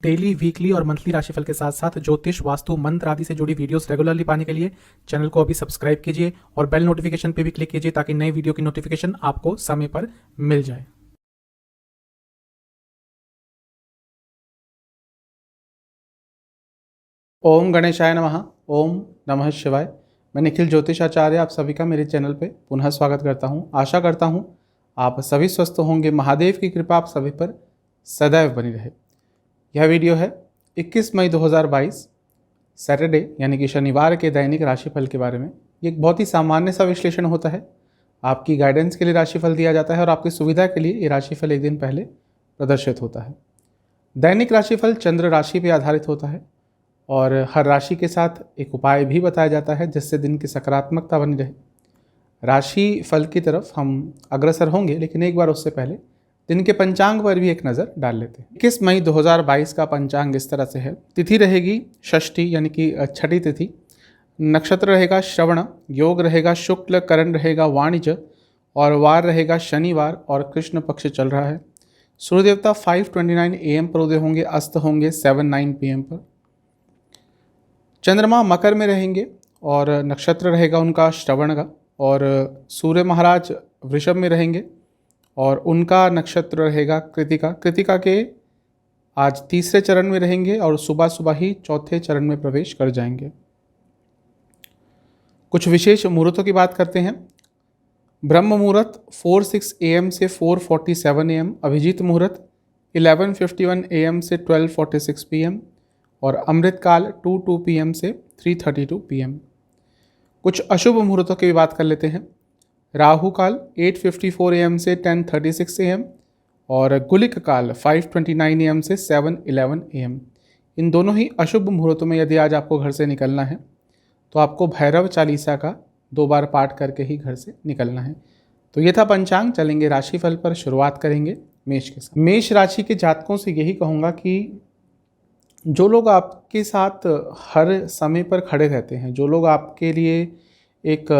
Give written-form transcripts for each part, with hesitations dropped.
Daily, weekly और monthly राशिफल के साथ साथ ज्योतिष, वास्तु, मंत्र आदि से जुड़ी वीडियोस रेगुलरली पाने के लिए चैनल को अभी सब्सक्राइब कीजिए और बेल नोटिफिकेशन पे भी क्लिक कीजिए ताकि नई वीडियो की नोटिफिकेशन आपको समय पर मिल जाए। ओम गणेशाय नमः। ओम नमः शिवाय। मैं निखिल ज्योतिषाचार्य आप सभी का मेरे चैनल पे पुनः स्वागत करता हूँ। आशा करता हूँ आप सभी स्वस्थ होंगे। महादेव की कृपा आप सभी पर सदैव बनी रहे। यह वीडियो है 21 मई 2022 सैटरडे यानी कि शनिवार के दैनिक राशिफल के बारे में। ये एक बहुत ही सामान्य सा विश्लेषण होता है। आपकी गाइडेंस के लिए राशिफल दिया जाता है और आपकी सुविधा के लिए ये राशिफल एक दिन पहले प्रदर्शित होता है। दैनिक राशिफल चंद्र राशि पर आधारित होता है और हर राशि के साथ एक उपाय भी बताया जाता है जिससे दिन की सकारात्मकता बनी रहे। राशि फल की तरफ हम अग्रसर होंगे, लेकिन एक बार उससे पहले दिन के पंचांग पर भी एक नज़र डाल लेते हैं। 21 मई 2022 का पंचांग इस तरह से है। तिथि रहेगी षष्ठी यानी कि छठी तिथि। नक्षत्र रहेगा श्रवण, योग रहेगा शुक्ल, करण रहेगा वाणिज्य और वार रहेगा शनिवार और कृष्ण पक्ष चल रहा है। सूर्य देवता 5:29 AM पर उदय होंगे, अस्त होंगे 7:09 PM पर। चंद्रमा मकर में रहेंगे और नक्षत्र रहेगा उनका श्रवण का और सूर्य महाराज वृषभ में रहेंगे और उनका नक्षत्र रहेगा कृतिका। कृतिका के आज तीसरे चरण में रहेंगे और सुबह सुबह ही चौथे चरण में प्रवेश कर जाएंगे। कुछ विशेष मुहूर्तों की बात करते हैं। ब्रह्म मुहूर्त 4:06 AM से 4:47 AM, अभिजीत मुहूर्त 11:51 AM से 12:46 PM और अमृतकाल 2:02 PM से 3:32 PM। कुछ अशुभ मुहूर्तों की भी बात कर लेते हैं। राहु काल 8:54 AM से 10:36 AM और गुलिक काल 5:29 AM से 7:11 AM। इन दोनों ही अशुभ मुहूर्तों में यदि आज आपको घर से निकलना है तो आपको भैरव चालीसा का 2 बार पाठ करके ही घर से निकलना है। तो ये था पंचांग। चलेंगे राशिफल पर। शुरुआत करेंगे मेष के साथ। मेष राशि के जातकों से यही कहूँगा कि जो लोग आपके साथ हर समय पर खड़े रहते हैं, जो लोग आपके लिए एक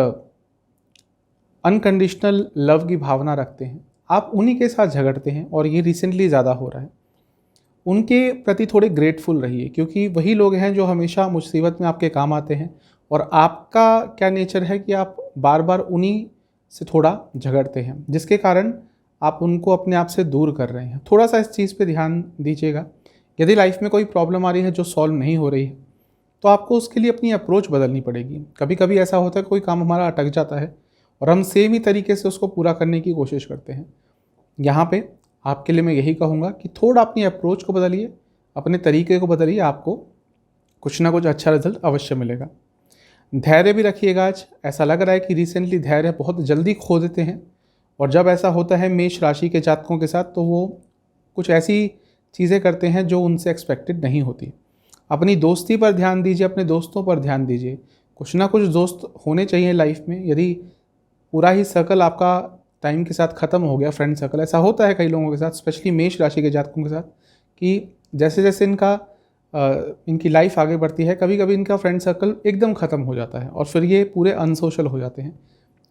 अनकंडीशनल लव की भावना रखते हैं, आप उन्हीं के साथ झगड़ते हैं और ये रिसेंटली ज़्यादा हो रहा है। उनके प्रति थोड़े ग्रेटफुल रहिए क्योंकि वही लोग हैं जो हमेशा मुसीबत में आपके काम आते हैं और आपका क्या नेचर है कि आप बार बार उन्हीं से थोड़ा झगड़ते हैं, जिसके कारण आप उनको अपने आप से दूर कर रहे हैं। थोड़ा सा इस चीज़ पे ध्यान दीजिएगा। यदि लाइफ में कोई प्रॉब्लम आ रही है जो सॉल्व नहीं हो रही है तो आपको उसके लिए अपनी अप्रोच बदलनी पड़ेगी। कभी कभी ऐसा होता है कोई काम हमारा अटक जाता है और हम सेम ही तरीके से उसको पूरा करने की कोशिश करते हैं। यहाँ पे आपके लिए मैं यही कहूँगा कि थोड़ा अपनी अप्रोच को बदलिए, अपने तरीके को बदलिए, आपको कुछ ना कुछ अच्छा रिजल्ट अवश्य मिलेगा। धैर्य भी रखिएगा। आज ऐसा लग रहा है कि रिसेंटली धैर्य बहुत जल्दी खो देते हैं और जब ऐसा होता है मेष राशि के जातकों के साथ तो वो कुछ ऐसी चीज़ें करते हैं जो उनसे एक्सपेक्टेड नहीं होती। अपनी दोस्ती पर ध्यान दीजिए, अपने दोस्तों पर ध्यान दीजिए। कुछ ना कुछ दोस्त होने चाहिए लाइफ में। यदि पूरा ही सर्कल आपका टाइम के साथ ख़त्म हो गया, फ्रेंड सर्कल, ऐसा होता है कई लोगों के साथ, स्पेशली मेष राशि के जातकों के साथ, कि जैसे जैसे इनकी लाइफ आगे बढ़ती है कभी कभी इनका फ्रेंड सर्कल एकदम ख़त्म हो जाता है और फिर ये पूरे अनसोशल हो जाते हैं।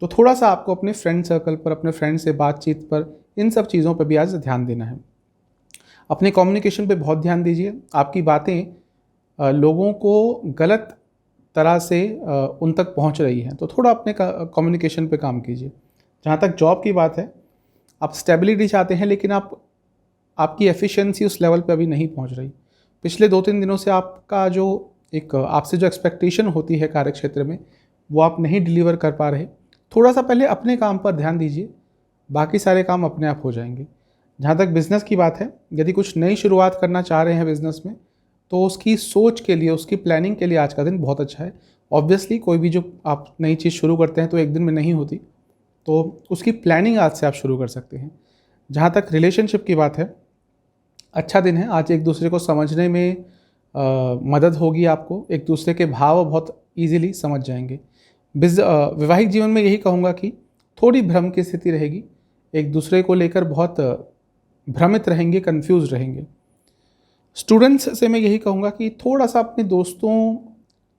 तो थोड़ा सा आपको अपने फ्रेंड सर्कल पर, अपने फ्रेंड से बातचीत पर, इन सब चीज़ों पर भी आज ध्यान देना है। अपने कम्युनिकेशन पे बहुत ध्यान दीजिए। आपकी बातें लोगों को गलत तरह से उन तक पहुंच रही हैं, तो थोड़ा अपने कम्युनिकेशन पे काम कीजिए। जहाँ तक जॉब की बात है, आप स्टेबिलिटी चाहते हैं लेकिन आपकी एफिशिएंसी उस लेवल पे अभी नहीं पहुंच रही। पिछले 2-3 दिनों से आपका जो आपसे जो एक्सपेक्टेशन होती है कार्य क्षेत्र में, वो आप नहीं डिलीवर कर पा रहे। थोड़ा सा पहले अपने काम पर ध्यान दीजिए, बाकी सारे काम अपने आप हो जाएंगे। जहाँ तक बिज़नेस की बात है, यदि कुछ नई शुरुआत करना चाह रहे हैं बिज़नेस में तो उसकी सोच के लिए, उसकी प्लानिंग के लिए आज का दिन बहुत अच्छा है। ऑब्वियसली कोई भी जो आप नई चीज़ शुरू करते हैं तो एक दिन में नहीं होती, तो उसकी प्लानिंग आज से आप शुरू कर सकते हैं। जहाँ तक रिलेशनशिप की बात है, अच्छा दिन है। आज एक दूसरे को समझने में मदद होगी आपको, एक दूसरे के भाव बहुत ईजिली समझ जाएंगे। वैवाहिक जीवन में यही कहूँगा कि थोड़ी भ्रम की स्थिति रहेगी, एक दूसरे को लेकर बहुत भ्रमित रहेंगे, कंफ्यूज रहेंगे। स्टूडेंट्स से मैं यही कहूँगा कि थोड़ा सा अपने दोस्तों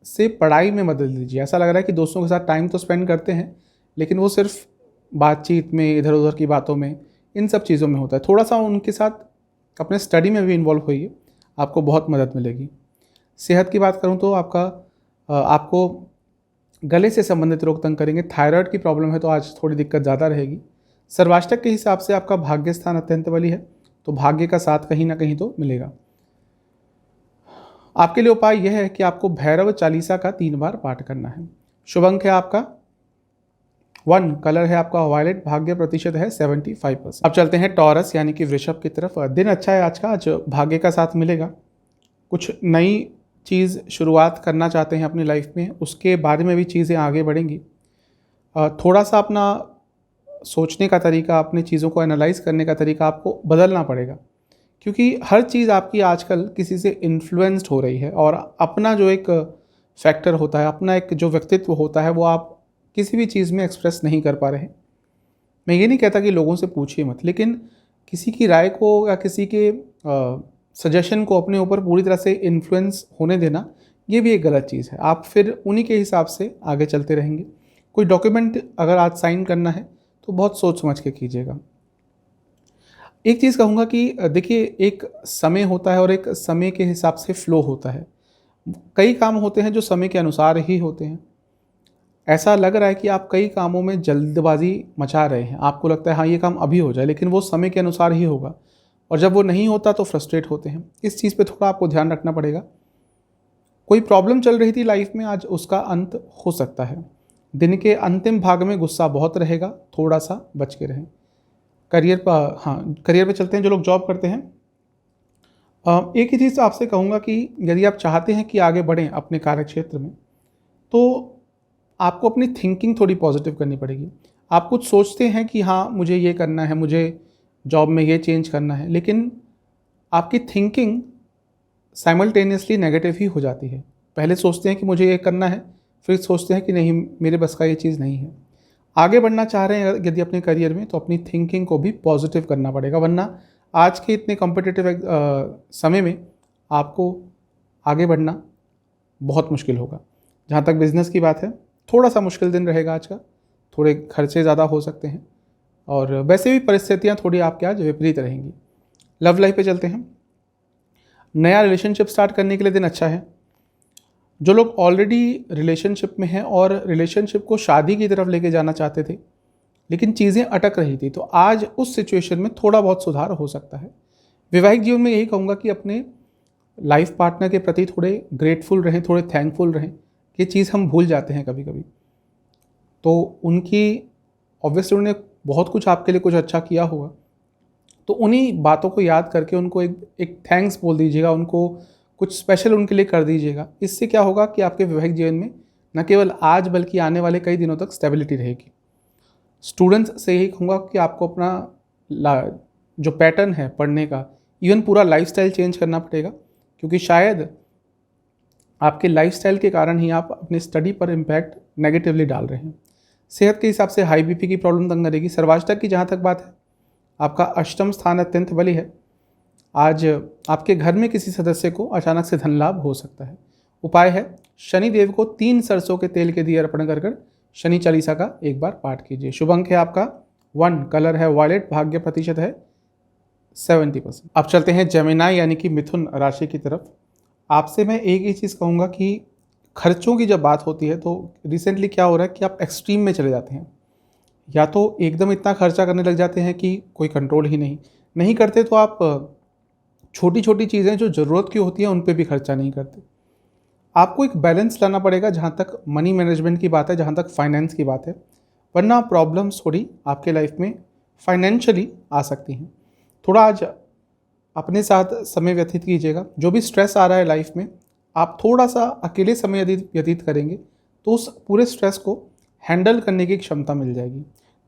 से पढ़ाई में मदद लीजिए। ऐसा लग रहा है कि दोस्तों के साथ टाइम तो स्पेंड करते हैं लेकिन वो सिर्फ बातचीत में, इधर उधर की बातों में, इन सब चीज़ों में होता है। थोड़ा सा उनके साथ अपने स्टडी में भी इन्वॉल्व होइए। आपको बहुत मदद मिलेगी। सेहत की बात करूं तो आपको गले से संबंधित रोग तंग करेंगे। थायराइड की प्रॉब्लम है तो आज थोड़ी दिक्कत ज़्यादा रहेगी। सर्वाष्टक के हिसाब से आपका भाग्य स्थान अत्यंत बली है, तो भाग्य का साथ कहीं ना कहीं तो मिलेगा। आपके लिए उपाय यह है कि आपको भैरव चालीसा का 3 बार पाठ करना है। शुभ अंक है आपका 1, कलर है आपका वायलेट, भाग्य प्रतिशत है 75%। अब चलते हैं टॉरस यानी कि वृषभ की तरफ। दिन अच्छा है आज का, आज भाग्य का साथ मिलेगा। कुछ नई चीज़ शुरुआत करना चाहते हैं अपनी लाइफ में, उसके बारे में भी चीज़ें आगे बढ़ेंगी। थोड़ा सा अपना सोचने का तरीका, अपनी चीज़ों को एनालाइज करने का तरीका आपको बदलना पड़ेगा, क्योंकि हर चीज़ आपकी आजकल किसी से इन्फ्लुएंस्ड हो रही है और अपना जो एक फैक्टर होता है, अपना एक जो व्यक्तित्व होता है, वो आप किसी भी चीज़ में एक्सप्रेस नहीं कर पा रहे हैं। मैं ये नहीं कहता कि लोगों से पूछिए मत, लेकिन किसी की राय को या किसी के सजेशन को अपने ऊपर पूरी तरह से इन्फ्लुएंस होने देना, ये भी एक गलत चीज़ है। आप फिर उन्हीं के हिसाब से आगे चलते रहेंगे। कोई डॉक्यूमेंट अगर आज साइन करना है तो बहुत सोच समझ के कीजिएगा। एक चीज़ कहूँगा कि देखिए, एक समय होता है और एक समय के हिसाब से फ्लो होता है। कई काम होते हैं जो समय के अनुसार ही होते हैं। ऐसा लग रहा है कि आप कई कामों में जल्दबाजी मचा रहे हैं, आपको लगता है हाँ ये काम अभी हो जाए, लेकिन वो समय के अनुसार ही होगा, और जब वो नहीं होता तो फ्रस्ट्रेट होते हैं। इस चीज़ पे थोड़ा आपको ध्यान रखना पड़ेगा। कोई प्रॉब्लम चल रही थी लाइफ में, आज उसका अंत हो सकता है। दिन के अंतिम भाग में गुस्सा बहुत रहेगा, थोड़ा सा बच के रहें। करियर पे चलते हैं। जो लोग जॉब करते हैं, एक ही चीज़ आपसे कहूँगा कि यदि आप चाहते हैं कि आगे बढ़ें अपने कार्यक्षेत्र में, तो आपको अपनी थिंकिंग थोड़ी पॉजिटिव करनी पड़ेगी। आप कुछ सोचते हैं कि हाँ मुझे ये करना है, मुझे जॉब में ये चेंज करना है, लेकिन आपकी थिंकिंग साइमल्टेनियसली नेगेटिव ही हो जाती है। पहले सोचते हैं कि मुझे ये करना है, फिर सोचते हैं कि नहीं मेरे बस का ये चीज़ नहीं है। आगे बढ़ना चाह रहे हैं यदि अपने करियर में, तो अपनी थिंकिंग को भी पॉजिटिव करना पड़ेगा, वरना आज के इतने कॉम्पिटिटिव समय में आपको आगे बढ़ना बहुत मुश्किल होगा। जहाँ तक बिज़नेस की बात है, थोड़ा सा मुश्किल दिन रहेगा आज का, थोड़े खर्चे ज़्यादा हो सकते हैं, और वैसे भी परिस्थितियाँ थोड़ी आपके आज विपरीत रहेंगी। लव लाइफ पे चलते हैं। नया रिलेशनशिप स्टार्ट करने के लिए दिन अच्छा है। जो लोग ऑलरेडी रिलेशनशिप में हैं और रिलेशनशिप को शादी की तरफ लेके जाना चाहते थे, लेकिन चीज़ें अटक रही थी, तो आज उस सिचुएशन में थोड़ा बहुत सुधार हो सकता है। वैवाहिक जीवन में यही कहूँगा कि अपने लाइफ पार्टनर के प्रति थोड़े ग्रेटफुल रहें, थोड़े थैंकफुल रहें। ये चीज़ हम भूल जाते हैं कभी कभी। तो उनकी ऑब्वियसली उन्होंने बहुत कुछ आपके लिए कुछ अच्छा किया होगा, तो उन्हीं बातों को याद करके उनको एक थैंक्स बोल दीजिएगा, उनको कुछ स्पेशल उनके लिए कर दीजिएगा। इससे क्या होगा कि आपके वैवाहिक जीवन में न केवल आज बल्कि आने वाले कई दिनों तक स्टेबिलिटी रहेगी। स्टूडेंट्स से यही कहूँगा कि आपको अपना जो पैटर्न है पढ़ने का, इवन पूरा लाइफस्टाइल चेंज करना पड़ेगा, क्योंकि शायद आपके लाइफस्टाइल के कारण ही आप अपने स्टडी पर इम्पैक्ट नेगेटिवली डाल रहे हैं। सेहत के हिसाब से हाई बीपी की प्रॉब्लम तंग करेगी। सर्वाष्टक की जहाँ तक बात है, आपका अष्टम स्थान अत्यंत बली है। आज आपके घर में किसी सदस्य को अचानक से धन लाभ हो सकता है। उपाय है, शनि देव को 3 सरसों के तेल के दिए अर्पण कर शनि चालीसा का 1 बार पाठ कीजिए। शुभ अंक है आपका 1, कलर है वायलेट, भाग्य प्रतिशत है 70%। अब चलते हैं जेमिनाई यानी कि मिथुन राशि की तरफ। आपसे मैं एक ही चीज़ कहूँगा कि खर्चों की जब बात होती है तो रिसेंटली क्या हो रहा है कि आप एक्सट्रीम में चले जाते हैं। या तो एकदम इतना खर्चा करने लग जाते हैं कि कोई कंट्रोल ही नहीं करते, तो आप छोटी छोटी चीज़ें जो ज़रूरत की होती हैं उन पे भी खर्चा नहीं करते। आपको एक बैलेंस लाना पड़ेगा जहाँ तक मनी मैनेजमेंट की बात है, जहाँ तक फाइनेंस की बात है, वरना प्रॉब्लम्स थोड़ी आपके लाइफ में फाइनेंशियली आ सकती हैं। थोड़ा आज अपने साथ समय व्यतीत कीजिएगा। जो भी स्ट्रेस आ रहा है लाइफ में, आप थोड़ा सा अकेले समय यदि व्यतीत करेंगे तो उस पूरे स्ट्रेस को हैंडल करने की क्षमता मिल जाएगी।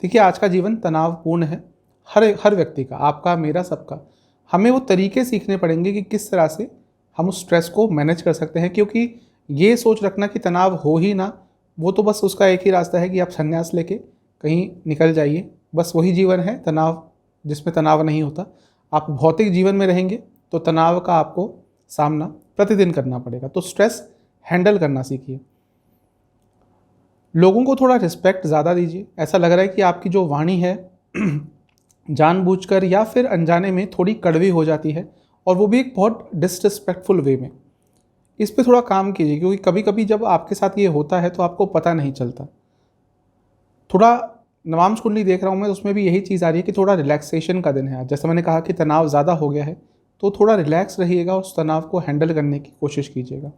देखिए, आज का जीवन तनावपूर्ण है, हर व्यक्ति का, आपका, मेरा, सबका। हमें वो तरीके सीखने पड़ेंगे कि किस तरह से हम उस स्ट्रेस को मैनेज कर सकते हैं, क्योंकि ये सोच रखना कि तनाव हो ही ना, वो तो बस उसका एक ही रास्ता है कि आप संन्यास लेके कहीं निकल जाइए। बस वही जीवन है तनाव, जिसमें तनाव नहीं होता। आप भौतिक जीवन में रहेंगे तो तनाव का आपको सामना प्रतिदिन करना पड़ेगा। तो स्ट्रेस हैंडल करना सीखिए। लोगों को थोड़ा रिस्पेक्ट ज़्यादा दीजिए। ऐसा लग रहा है कि आपकी जो वाणी है जानबूझकर या फिर अनजाने में थोड़ी कड़वी हो जाती है और वो भी एक बहुत डिसरिस्पेक्टफुल वे में। इस पे थोड़ा काम कीजिए, क्योंकि कभी कभी जब आपके साथ ये होता है तो आपको पता नहीं चलता। थोड़ा नवांश कुंडली देख रहा हूँ मैं, उसमें भी यही चीज़ आ रही है कि थोड़ा रिलैक्सेशन का दिन है आज। जैसे मैंने कहा कि तनाव ज़्यादा हो गया है, तो थोड़ा रिलैक्स रहिएगा, उस तनाव को हैंडल करने की कोशिश कीजिएगा।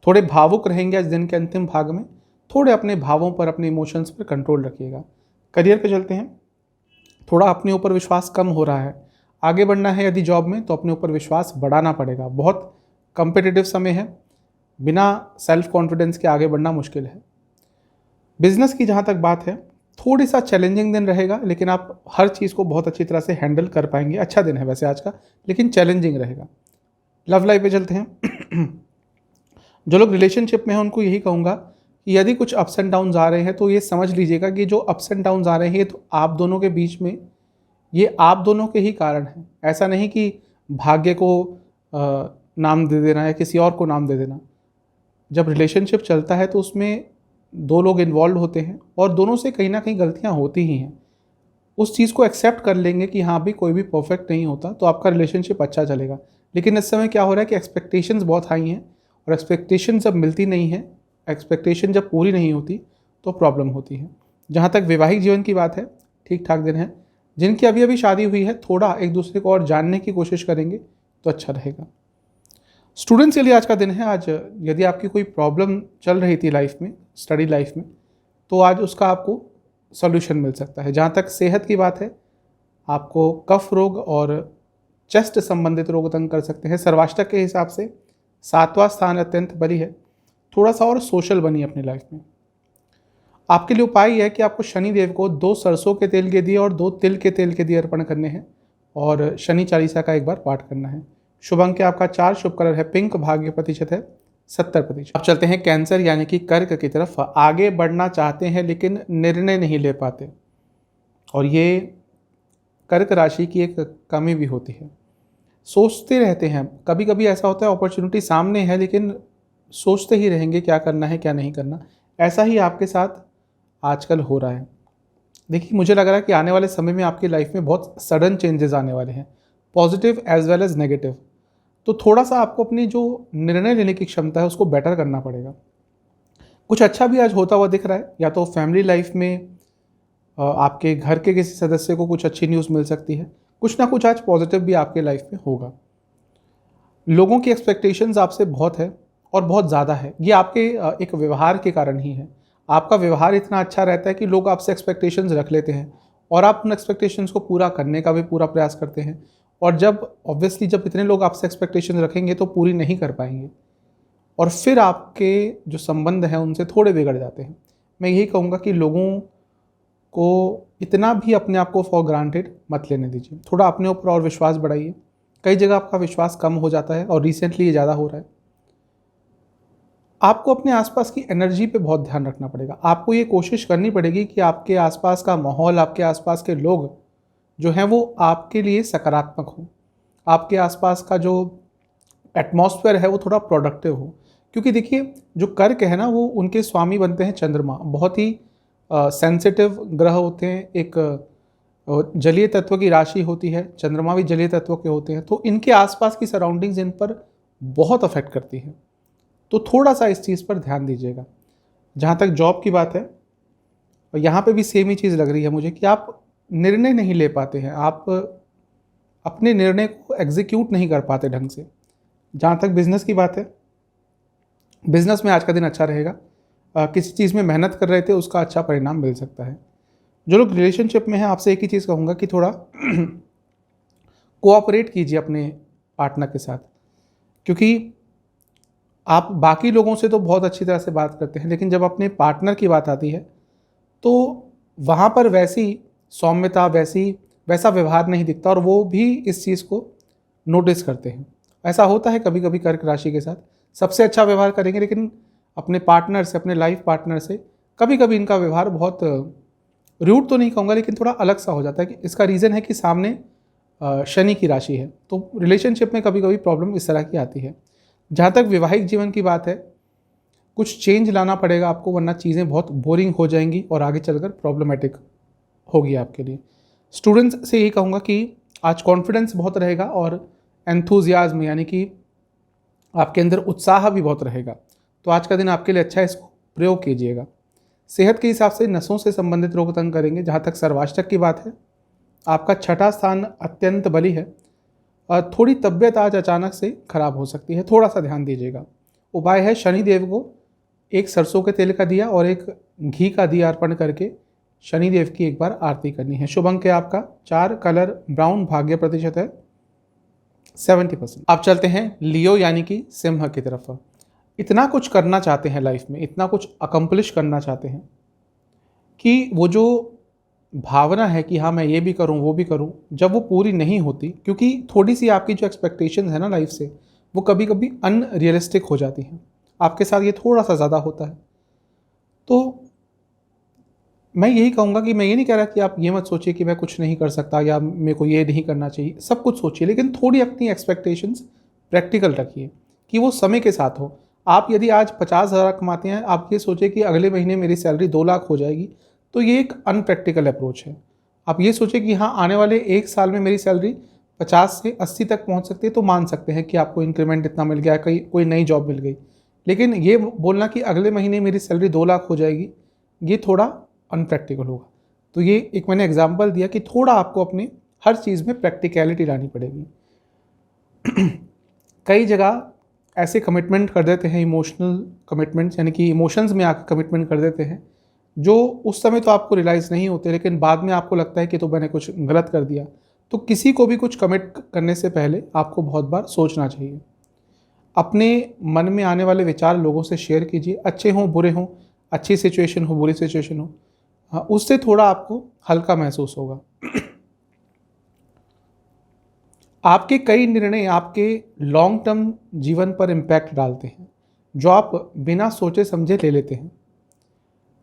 थोड़े भावुक रहेंगे आज दिन के अंतिम भाग में, थोड़े अपने भावों पर, अपने इमोशंस पर कंट्रोल रखिएगा। करियर पे चलते हैं। थोड़ा अपने ऊपर विश्वास कम हो रहा है, आगे बढ़ना है यदि जॉब में तो अपने ऊपर विश्वास बढ़ाना पड़ेगा। बहुत कंपिटिटिव समय है, बिना सेल्फ कॉन्फिडेंस के आगे बढ़ना मुश्किल है। बिजनेस की जहाँ तक बात है, थोड़ी सा चैलेंजिंग दिन रहेगा, लेकिन आप हर चीज़ को बहुत अच्छी तरह से हैंडल कर पाएंगे। अच्छा दिन है वैसे आज का, लेकिन चैलेंजिंग रहेगा। लव लाइफ पे चलते हैं। जो लोग रिलेशनशिप में हैं उनको यही कहूँगा कि यदि कुछ अप्स एंड डाउन्स आ रहे हैं तो ये समझ लीजिएगा कि जो अप्स एंड डाउन्स आ रहे हैं तो आप दोनों के बीच में, ये आप दोनों के ही कारण है। ऐसा नहीं कि भाग्य को नाम दे देना या किसी और को नाम दे देना। जब रिलेशनशिप चलता है तो उसमें दो लोग इन्वॉल्व होते हैं और दोनों से कहीं ना कहीं गलतियां होती ही हैं। उस चीज़ को एक्सेप्ट कर लेंगे कि हाँ भी कोई भी परफेक्ट नहीं होता, तो आपका रिलेशनशिप अच्छा चलेगा। लेकिन इस समय क्या हो रहा है कि एक्सपेक्टेशंस बहुत हाई हैं, और एक्सपेक्टेशन जब मिलती नहीं है, एक्सपेक्टेशन जब पूरी नहीं होती तो प्रॉब्लम होती है। जहाँ तक वैवाहिक जीवन की बात है, ठीक ठाक दिन है। जिनकी अभी अभी शादी हुई है, थोड़ा एक दूसरे को और जानने की कोशिश करेंगे तो अच्छा रहेगा। स्टूडेंट्स के लिए आज का दिन है। आज यदि आपकी कोई प्रॉब्लम चल रही थी लाइफ में, स्टडी लाइफ में, तो आज उसका आपको सॉल्यूशन मिल सकता है। जहाँ तक सेहत की बात है, आपको कफ रोग और चेस्ट संबंधित रोग तंग कर सकते हैं। सर्वाष्टक के हिसाब से 7वां स्थान अत्यंत बली है। थोड़ा सा और सोशल बनिए अपनी लाइफ में। आपके लिए उपाय यह है कि आपको शनिदेव को 2 सरसों के तेल के दिए और 2 तिल के तेल के दिए अर्पण करने हैं, और शनि चालीसा का एक बार पाठ करना है। शुभ अंक आपका 4, शुभ कलर है पिंक, भाग्य प्रतिशत है 70%। अब चलते हैं कैंसर यानी कि कर्क की तरफ। आगे बढ़ना चाहते हैं लेकिन निर्णय नहीं ले पाते, और ये कर्क राशि की एक कमी भी होती है। सोचते रहते हैं, कभी कभी ऐसा होता है अपॉर्चुनिटी सामने है लेकिन सोचते ही रहेंगे क्या करना है क्या नहीं करना। ऐसा ही आपके साथ आजकल हो रहा है। देखिए, मुझे लग रहा है कि आने वाले समय में आपकी लाइफ में बहुत सडन चेंजेस आने वाले हैं, positive as well as negative. तो थोड़ा सा आपको अपनी जो निर्णय लेने की क्षमता है उसको बेटर करना पड़ेगा। कुछ अच्छा भी आज होता हुआ दिख रहा है, या तो फैमिली लाइफ में आपके घर के किसी सदस्य को कुछ अच्छी न्यूज़ मिल सकती है। कुछ ना कुछ आज पॉजिटिव भी आपके लाइफ में होगा। लोगों की एक्सपेक्टेशंस आपसे बहुत है और बहुत ज़्यादा है। ये आपके एक व्यवहार के कारण ही है। आपका व्यवहार इतना अच्छा रहता है कि लोग आपसे एक्सपेक्टेशंस रख लेते हैं, और आप उन एक्सपेक्टेशंस को पूरा करने का भी पूरा प्रयास करते हैं। और जब ऑब्वियसली जब इतने लोग आपसे एक्सपेक्टेशन रखेंगे तो पूरी नहीं कर पाएंगे, और फिर आपके जो संबंध हैं उनसे थोड़े बिगड़ जाते हैं। मैं यही कहूँगा कि लोगों को इतना भी अपने आप को फॉर ग्रांटेड मत लेने दीजिए। थोड़ा अपने ऊपर और विश्वास बढ़ाइए। कई जगह आपका विश्वास कम हो जाता है और रिसेंटली ये ज़्यादा हो रहा है। आपको अपने आसपास की एनर्जी पे बहुत ध्यान रखना पड़ेगा। आपको ये कोशिश करनी पड़ेगी कि आपके आसपास का माहौल, आपके आसपास के लोग जो हैं वो आपके लिए सकारात्मक हो। आपके आसपास का जो एटमॉस्फेयर है वो थोड़ा प्रोडक्टिव हो। क्योंकि देखिए, जो कर्क है ना, वो उनके स्वामी बनते हैं चंद्रमा। बहुत ही सेंसिटिव ग्रह होते हैं। एक जलीय तत्व की राशि होती है, चंद्रमा भी जलीय तत्व के होते हैं। तो इनके आसपास की सराउंडिंग्स इन पर बहुत अफेक्ट करती है। तो थोड़ा सा इस चीज़ पर ध्यान दीजिएगा। जहाँ तक जॉब की बात है, और यहाँ पे भी सेम ही चीज़ लग रही है मुझे कि आप निर्णय नहीं ले पाते हैं, आप अपने निर्णय को एग्जीक्यूट नहीं कर पाते ढंग से। जहाँ तक बिजनेस की बात है, बिजनेस में आज का दिन अच्छा रहेगा। किसी चीज़ में मेहनत कर रहे थे, उसका अच्छा परिणाम मिल सकता है। जो लोग रिलेशनशिप में हैं, आपसे एक ही चीज़ कहूँगा कि थोड़ा कोऑपरेट कीजिए अपने पार्टनर के साथ। क्योंकि आप बाकी लोगों से तो बहुत अच्छी तरह से बात करते हैं, लेकिन जब अपने पार्टनर की बात आती है तो वहाँ पर वैसी सौम्यता, वैसा व्यवहार नहीं दिखता, और वो भी इस चीज़ को नोटिस करते हैं। ऐसा होता है कभी कभी कर्क राशि के साथ। सबसे अच्छा व्यवहार करेंगे, लेकिन अपने पार्टनर से, अपने लाइफ पार्टनर से कभी कभी इनका व्यवहार बहुत रूड तो नहीं कहूँगा, लेकिन थोड़ा अलग सा हो जाता है। कि इसका रीज़न है कि सामने शनि की राशि है, तो रिलेशनशिप में कभी कभी प्रॉब्लम इस तरह की आती है। जहाँ तक वैवाहिक जीवन की बात है, कुछ चेंज लाना पड़ेगा आपको, वरना चीज़ें बहुत बोरिंग हो जाएंगी और आगे चलकर प्रॉब्लमेटिक होगी आपके लिए। स्टूडेंट्स से यही कहूँगा कि आज कॉन्फिडेंस बहुत रहेगा, और एंथुजियाज्म यानी कि आपके अंदर उत्साह भी बहुत रहेगा। तो आज का दिन आपके लिए अच्छा है, इसको प्रयोग कीजिएगा। सेहत के हिसाब से नसों से संबंधित रोग तंग करेंगे। जहाँ तक सर्वाष्टक की बात है, आपका छठा स्थान अत्यंत बली है और थोड़ी तबीयत आज अचानक से खराब हो सकती है, थोड़ा सा ध्यान दीजिएगा। उपाय है शनिदेव को एक सरसों के तेल का दिया और एक घी का दिया अर्पण करके शनिदेव की एक बार आरती करनी है। शुभ अंक है आपका 4, कलर ब्राउन, भाग्य प्रतिशत है 70%। आप चलते हैं लियो यानी कि सिंह की तरफ। इतना कुछ करना चाहते हैं लाइफ में, इतना कुछ अकम्प्लिश करना चाहते हैं कि वो जो भावना है कि हाँ मैं ये भी करूँ वो भी करूँ, जब वो पूरी नहीं होती, क्योंकि थोड़ी सी आपकी जो एक्सपेक्टेशंस है ना लाइफ से, वो कभी कभी अनरियलिस्टिक हो जाती हैं। आपके साथ ये थोड़ा सा ज़्यादा होता है। तो मैं यही कहूँगा कि मैं ये नहीं कह रहा कि आप ये मत सोचिए कि मैं कुछ नहीं कर सकता या मेरे को ये नहीं करना चाहिए, सब कुछ सोचिए, लेकिन थोड़ी अपनी एक्सपेक्टेशंस प्रैक्टिकल रखिए कि वो समय के साथ हो। आप यदि आज 50,000 कमाते हैं, आप ये सोचिए कि अगले महीने मेरी सैलरी 2 लाख हो जाएगी, तो ये एक अनप्रैक्टिकल अप्रोच है। आप ये सोचिए कि हाँ आने वाले 1 साल में मेरी सैलरी 50 से 80 तक पहुँच सकती है, तो मान सकते हैं कि आपको इंक्रीमेंट इतना मिल गया, कोई नई जॉब मिल गई। लेकिन ये बोलना कि अगले महीने मेरी सैलरी 2 लाख हो जाएगी, ये थोड़ा अनप्रैक्टिकल होगा। तो ये एक मैंने एग्जांपल दिया कि थोड़ा आपको अपने हर चीज़ में प्रैक्टिकलिटी लानी पड़ेगी। कई जगह ऐसे कमिटमेंट कर देते हैं, इमोशनल कमिटमेंट्स, यानी कि इमोशंस में आकर कमिटमेंट कर देते हैं, जो उस समय तो आपको रियलाइज़ नहीं होते, लेकिन बाद में आपको लगता है कि तो मैंने कुछ गलत कर दिया। तो किसी को भी कुछ कमिट करने से पहले आपको बहुत बार सोचना चाहिए। अपने मन में आने वाले विचार लोगों से शेयर कीजिए, अच्छे हों बुरे हों, अच्छी सिचुएशन हो बुरी सिचुएशन हो, हाँ, उससे थोड़ा आपको हल्का महसूस होगा। आपके कई निर्णय आपके लॉन्ग टर्म जीवन पर इम्पैक्ट डालते हैं, जो आप बिना सोचे समझे ले लेते हैं।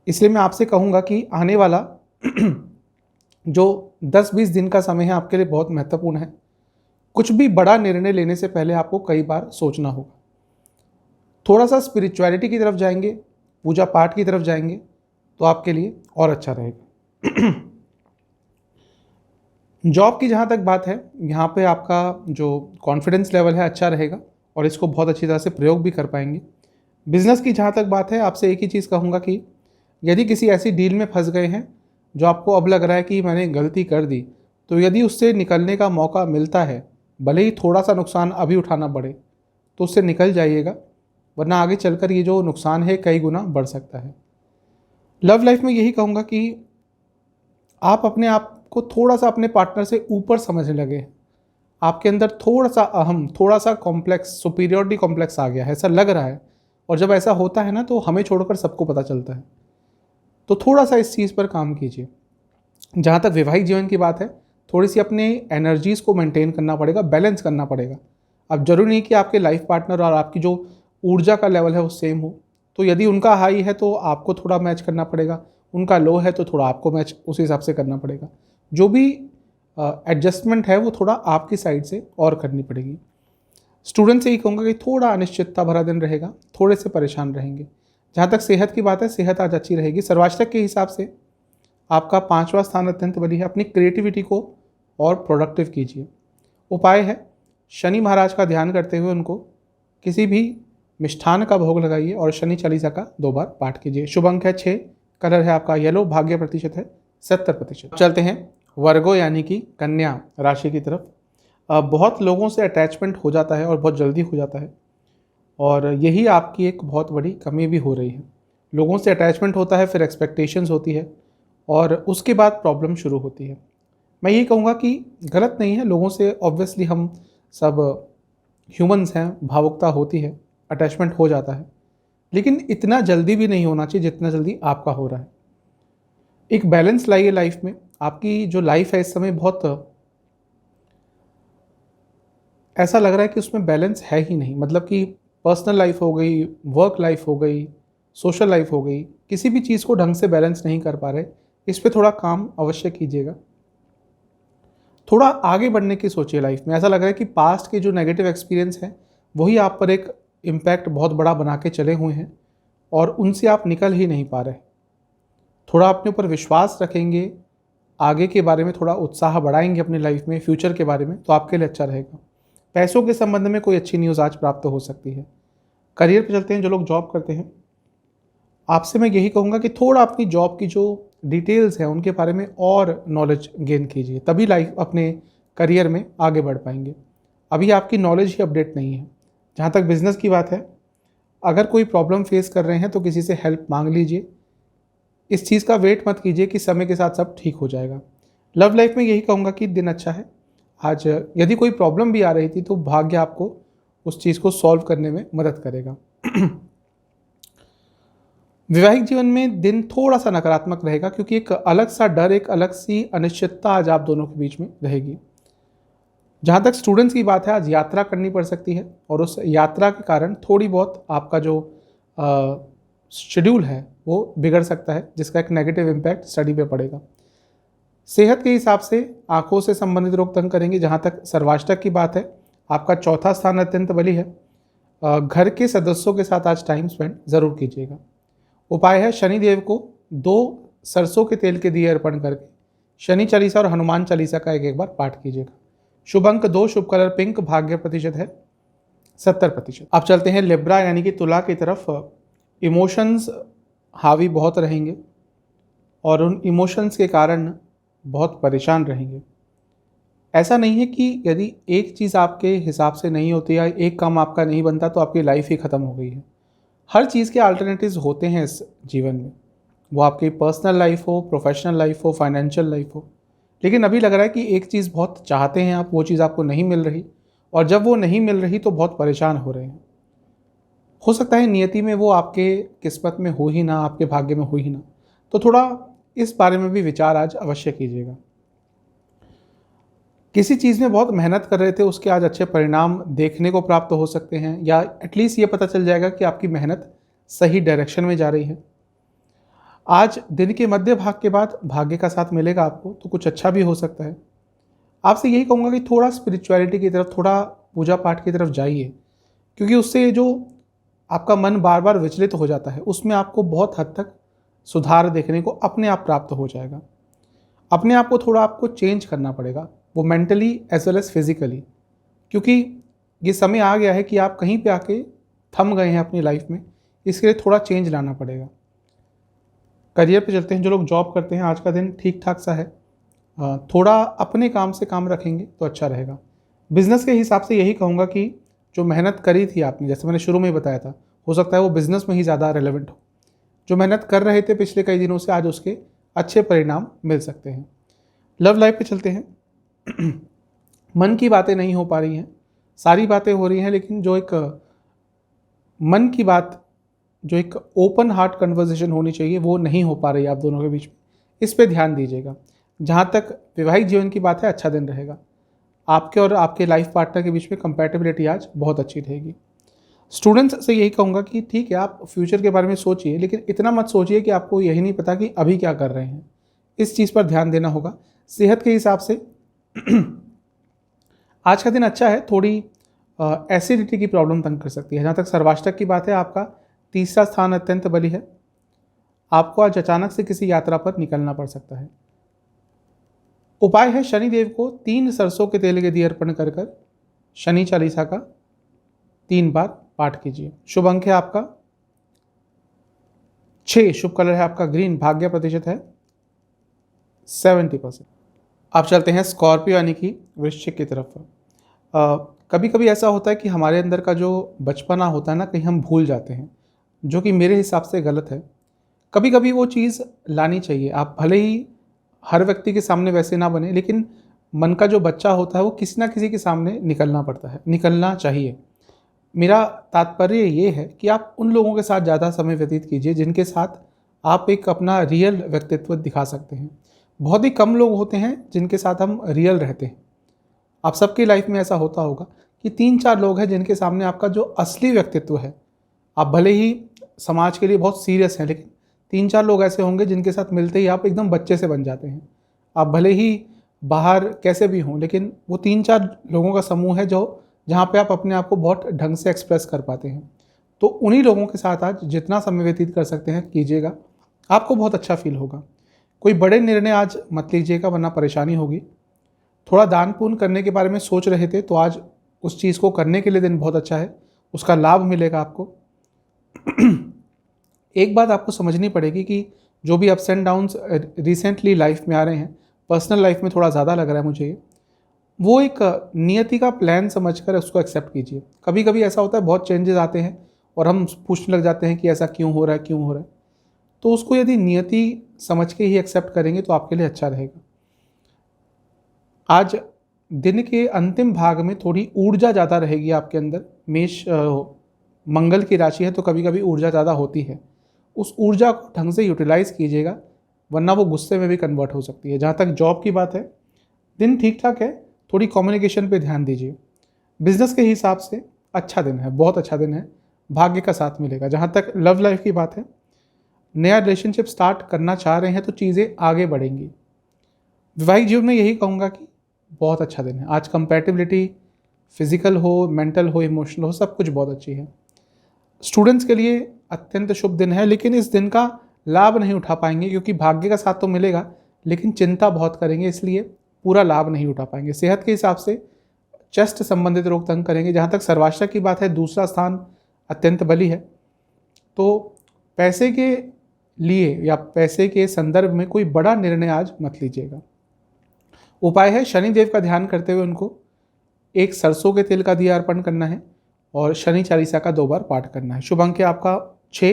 इसलिए मैं आपसे कहूँगा कि आने वाला जो 10-20 दिन का समय है आपके लिए बहुत महत्वपूर्ण है। कुछ भी बड़ा निर्णय लेने से पहले आपको कई बार सोचना होगा। थोड़ा सा स्पिरिचुअलिटी की तरफ जाएंगे, पूजा पाठ की तरफ जाएंगे, तो आपके लिए और अच्छा रहेगा। जॉब की जहाँ तक बात है, यहाँ पे आपका जो कॉन्फिडेंस लेवल है अच्छा रहेगा और इसको बहुत अच्छी तरह से प्रयोग भी कर पाएंगे। बिजनेस की जहाँ तक बात है, आपसे एक ही चीज़ कहूँगा कि यदि किसी ऐसी डील में फंस गए हैं जो आपको अब लग रहा है कि मैंने गलती कर दी, तो यदि उससे निकलने का मौका मिलता है, भले ही थोड़ा सा नुकसान अभी उठाना पड़े, तो उससे निकल जाइएगा, वरना आगे चलकर ये जो नुकसान है कई गुना बढ़ सकता है। लव लाइफ में यही कहूँगा कि आप अपने आप को थोड़ा सा अपने पार्टनर से ऊपर समझने लगे। आपके अंदर थोड़ा सा अहम, थोड़ा सा कॉम्प्लेक्स, सुपीरियरिटी कॉम्प्लेक्स आ गया है, ऐसा लग रहा है। और जब ऐसा होता है ना, तो हमें छोड़कर सबको पता चलता है। तो थोड़ा सा इस चीज़ पर काम कीजिए। जहाँ तक वैवाहिक जीवन की बात है, थोड़ी सी अपने एनर्जीज़ को मेंटेन करना पड़ेगा, बैलेंस करना पड़ेगा। अब जरूरी नहीं कि आपके लाइफ पार्टनर और आपकी जो ऊर्जा का लेवल है वो सेम हो। तो यदि उनका हाई है तो आपको थोड़ा मैच करना पड़ेगा, उनका लो है तो थोड़ा आपको मैच उस हिसाब से करना पड़ेगा। जो भी एडजस्टमेंट है वो थोड़ा आपकी साइड से और करनी पड़ेगी। स्टूडेंट से ही कहूँगा कि थोड़ा अनिश्चितता भरा दिन रहेगा, थोड़े से परेशान रहेंगे। जहाँ तक सेहत की बात है, सेहत आज अच्छी रहेगी। सर्वाष्टक के हिसाब से आपका 5वां स्थान अत्यंत बली है। अपनी क्रिएटिविटी को और प्रोडक्टिव कीजिए। उपाय है शनि महाराज का ध्यान करते हुए उनको किसी भी मिष्ठान का भोग लगाइए और शनि चालीसा का 2 बार पाठ कीजिए। शुभ अंक है 6, कलर है आपका येलो, भाग्य प्रतिशत है 70%। चलते हैं वर्गो यानी कि कन्या राशि की तरफ। बहुत लोगों से अटैचमेंट हो जाता है और बहुत जल्दी हो जाता है, और यही आपकी एक बहुत बड़ी कमी भी हो रही है। लोगों से अटैचमेंट होता है, फिर एक्सपेक्टेशंस होती है और उसके बाद प्रॉब्लम शुरू होती है। मैं ये कहूँगा कि गलत नहीं है, लोगों से ऑब्वियसली हम सब ह्यूमंस हैं, भावुकता होती है, अटैचमेंट हो जाता है, लेकिन इतना जल्दी भी नहीं होना चाहिए जितना जल्दी आपका हो रहा है। एक बैलेंस लाइए लाइफ में। आपकी जो लाइफ है इस समय बहुत ऐसा लग रहा है कि उसमें बैलेंस है ही नहीं। मतलब कि पर्सनल लाइफ हो गई, वर्क लाइफ हो गई, सोशल लाइफ हो गई, किसी भी चीज़ को ढंग से बैलेंस नहीं कर पा रहे। इस पे थोड़ा काम अवश्य कीजिएगा। थोड़ा आगे बढ़ने की सोचिए लाइफ में। ऐसा लग रहा है कि पास्ट के जो नेगेटिव एक्सपीरियंस हैं वही आप पर एक इम्पैक्ट बहुत बड़ा बना के चले हुए हैं और उनसे आप निकल ही नहीं पा रहे। थोड़ा अपने ऊपर विश्वास रखेंगे, आगे के बारे में थोड़ा उत्साह बढ़ाएंगे अपनी लाइफ में, फ्यूचर के बारे में, तो आपके लिए अच्छा रहेगा। पैसों के संबंध में कोई अच्छी न्यूज़ आज प्राप्त हो सकती है। करियर पे चलते हैं, जो लोग जॉब करते हैं, आपसे मैं यही कहूँगा कि थोड़ा अपनी जॉब की जो डिटेल्स हैं उनके बारे में और नॉलेज गेन कीजिए, तभी लाइफ अपने करियर में आगे बढ़ पाएंगे। अभी आपकी नॉलेज ही अपडेट नहीं है। जहाँ तक बिज़नेस की बात है, अगर कोई प्रॉब्लम फेस कर रहे हैं तो किसी से हेल्प मांग लीजिए। इस चीज़ का वेट मत कीजिए कि समय के साथ सब ठीक हो जाएगा। लव लाइफ में यही कहूँगा कि दिन अच्छा है। आज यदि कोई प्रॉब्लम भी आ रही थी तो भाग्य आपको उस चीज़ को सॉल्व करने में मदद करेगा। वैवाहिक जीवन में दिन थोड़ा सा नकारात्मक रहेगा, क्योंकि एक अलग सा डर, एक अलग सी अनिश्चितता आज आप दोनों के बीच में रहेगी। जहाँ तक स्टूडेंट्स की बात है, आज यात्रा करनी पड़ सकती है और उस यात्रा के कारण थोड़ी बहुत आपका जो शेड्यूल है वो बिगड़ सकता है, जिसका एक नेगेटिव इम्पैक्ट स्टडी पे पड़ेगा। सेहत के हिसाब से आंखों से संबंधित रोग तंग करेंगे। जहाँ तक सर्वाष्टक की बात है, आपका चौथा स्थान अत्यंत बली है। घर के सदस्यों के साथ आज टाइम स्पेंड ज़रूर कीजिएगा। उपाय है, शनिदेव को 2 सरसों के तेल के दिए अर्पण करके शनि चालीसा और हनुमान चालीसा का एक बार पाठ कीजिएगा। शुभ अंक 2, शुभ कलर पिंक, भाग्य प्रतिशत है 70%। अब चलते हैं लिब्रा यानी कि तुला की तरफ। इमोशंस हावी बहुत रहेंगे और उन इमोशंस के कारण बहुत परेशान रहेंगे। ऐसा नहीं है कि यदि एक चीज़ आपके हिसाब से नहीं होती या एक काम आपका नहीं बनता तो आपकी लाइफ ही ख़त्म हो गई है। हर चीज़ के अल्टरनेटिव्स होते हैं इस जीवन में, वो आपकी पर्सनल लाइफ हो, प्रोफेशनल लाइफ हो, फाइनेंशियल लाइफ हो। लेकिन अभी लग रहा है कि एक चीज़ बहुत चाहते हैं आप, वो चीज़ आपको नहीं मिल रही, और जब वो नहीं मिल रही तो बहुत परेशान हो रहे हैं। हो सकता है नियति में वो आपके किस्मत में हो ही ना, आपके भाग्य में हो ही ना। तो थोड़ा इस बारे में भी विचार आज अवश्य कीजिएगा। किसी चीज़ में बहुत मेहनत कर रहे थे, उसके आज अच्छे परिणाम देखने को प्राप्त हो सकते हैं, या एटलीस्ट ये पता चल जाएगा कि आपकी मेहनत सही डायरेक्शन में जा रही है। आज दिन के मध्य भाग के बाद भाग्य का साथ मिलेगा आपको, तो कुछ अच्छा भी हो सकता है। आपसे यही कहूँगा कि थोड़ा स्पिरिचुअलिटी की तरफ, थोड़ा पूजा पाठ की तरफ जाइए, क्योंकि उससे जो आपका मन बार बार विचलित हो जाता है, उसमें आपको बहुत हद तक सुधार देखने को अपने आप प्राप्त हो जाएगा। अपने आप को थोड़ा आपको चेंज करना पड़ेगा, वो mentally as well as physically, क्योंकि ये समय आ गया है कि आप कहीं पे आके थम गए हैं अपनी लाइफ में। इसके लिए थोड़ा चेंज लाना पड़ेगा। करियर पे चलते हैं, जो लोग जॉब करते हैं, आज का दिन ठीक ठाक सा है। थोड़ा अपने काम से काम रखेंगे तो अच्छा रहेगा। बिज़नेस के हिसाब से यही कहूँगा कि जो मेहनत करी थी आपने, जैसे मैंने शुरू में ही बताया था, हो सकता है वो बिज़नेस में ही ज़्यादा रेलेवेंट हो। जो मेहनत कर रहे थे पिछले कई दिनों से, आज उसके अच्छे परिणाम मिल सकते हैं। लव लाइफ पे चलते हैं। मन की बातें नहीं हो पा रही हैं, सारी बातें हो रही हैं, लेकिन जो एक मन की बात, जो एक ओपन हार्ट कन्वर्सेशन होनी चाहिए, वो नहीं हो पा रही है आप दोनों के बीच में। इस पे ध्यान दीजिएगा। जहाँ तक वैवाहिक जीवन की बात है, अच्छा दिन रहेगा। आपके और आपके लाइफ पार्टनर के बीच में कंपैटिबिलिटी आज बहुत अच्छी रहेगी। स्टूडेंट्स से यही कहूँगा कि ठीक है, आप फ्यूचर के बारे में सोचिए, लेकिन इतना मत सोचिए कि आपको यही नहीं पता कि अभी क्या कर रहे हैं। इस चीज़ पर ध्यान देना होगा। सेहत के हिसाब से आज का दिन अच्छा है। थोड़ी एसिडिटी की प्रॉब्लम तंग कर सकती है। जहाँ तक सर्वाष्टक की बात है, आपका तीसरा स्थान अत्यंत बली है। आपको आज अचानक से किसी यात्रा पर निकलना पड़ सकता है। उपाय है, शनिदेव को 3 सरसों के तेल के दिए अर्पण कर कर शनि चालीसा का 3 बार पाठ कीजिए। शुभ अंक है आपका 6, शुभ कलर है आपका ग्रीन, भाग्य प्रतिशत है 70%। अब चलते हैं स्कॉर्पियो यानी कि वृश्चिक की तरफ। कभी कभी ऐसा होता है कि हमारे अंदर का जो बचपना होता है ना, कहीं हम भूल जाते हैं, जो कि मेरे हिसाब से गलत है। कभी कभी वो चीज़ लानी चाहिए। आप भले ही हर व्यक्ति के सामने वैसे ना बने, लेकिन मन का जो बच्चा होता है वो किसी ना किसी के सामने निकलना पड़ता है, निकलना चाहिए। मेरा तात्पर्य ये है कि आप उन लोगों के साथ ज़्यादा समय व्यतीत कीजिए जिनके साथ आप एक अपना रियल व्यक्तित्व दिखा सकते हैं। बहुत ही कम लोग होते हैं जिनके साथ हम रियल रहते हैं। आप सबकी लाइफ में ऐसा होता होगा कि 3-4 लोग हैं जिनके सामने आपका जो असली व्यक्तित्व है, आप भले ही समाज के लिए बहुत सीरियस हैं, लेकिन 3-4 लोग ऐसे होंगे जिनके साथ मिलते ही आप एकदम बच्चे से बन जाते हैं। आप भले ही बाहर कैसे भी हों, लेकिन वो 3-4 लोगों का समूह है जो जहाँ पे आप अपने आप को बहुत ढंग से एक्सप्रेस कर पाते हैं। तो उन्हीं लोगों के साथ आज जितना समय व्यतीत कर सकते हैं कीजिएगा, आपको बहुत अच्छा फील होगा। कोई बड़े निर्णय आज मत लीजिएगा, वरना परेशानी होगी। थोड़ा दान पुण्य करने के बारे में सोच रहे थे तो आज उस चीज़ को करने के लिए दिन बहुत अच्छा है, उसका लाभ मिलेगा आपको। एक बात आपको समझनी पड़ेगी कि जो भी ups and downs recently life में आ रहे हैं, पर्सनल लाइफ में थोड़ा ज़्यादा लग रहा है मुझे ये, वो एक नियति का प्लान समझकर उसको एक्सेप्ट कीजिए। कभी कभी ऐसा होता है बहुत चेंजेस आते हैं और हम पूछने लग जाते हैं कि ऐसा क्यों हो रहा है, क्यों हो रहा है। तो उसको यदि नियति समझ के ही एक्सेप्ट करेंगे तो आपके लिए अच्छा रहेगा। आज दिन के अंतिम भाग में थोड़ी ऊर्जा ज़्यादा रहेगी आपके अंदर। मेष मंगल की राशि है तो कभी कभी ऊर्जा ज़्यादा होती है, उस ऊर्जा को ढंग से यूटिलाइज़ कीजिएगा, वरना वो गुस्से में भी कन्वर्ट हो सकती है। जहाँ तक जॉब की बात है, दिन ठीक ठाक है, थोड़ी कम्युनिकेशन पे ध्यान दीजिए। बिजनेस के हिसाब से अच्छा दिन है, बहुत अच्छा दिन है, भाग्य का साथ मिलेगा। जहाँ तक लव लाइफ की बात है, नया रिलेशनशिप स्टार्ट करना चाह रहे हैं तो चीज़ें आगे बढ़ेंगी। वैवाहिक जीवन में यही कहूँगा कि बहुत अच्छा दिन है। आज कंपैटिबिलिटी फिजिकल हो, मेंटल हो, इमोशनल हो, सब कुछ बहुत अच्छी है। स्टूडेंट्स के लिए अत्यंत शुभ दिन है, लेकिन इस दिन का लाभ नहीं उठा पाएंगे क्योंकि भाग्य का साथ तो मिलेगा लेकिन चिंता बहुत करेंगे, इसलिए पूरा लाभ नहीं उठा पाएंगे। सेहत के हिसाब से चेस्ट संबंधित रोग तंग करेंगे। जहाँ तक सर्वाष्टक की बात है, दूसरा स्थान अत्यंत बली है, तो पैसे के लिए या पैसे के संदर्भ में कोई बड़ा निर्णय आज मत लीजिएगा। उपाय है शनिदेव का ध्यान करते हुए उनको एक सरसों के तेल का दिया अर्पण करना है और शनि चालीसा का 2 बार पाठ करना है। शुभ अंक है आपका 6,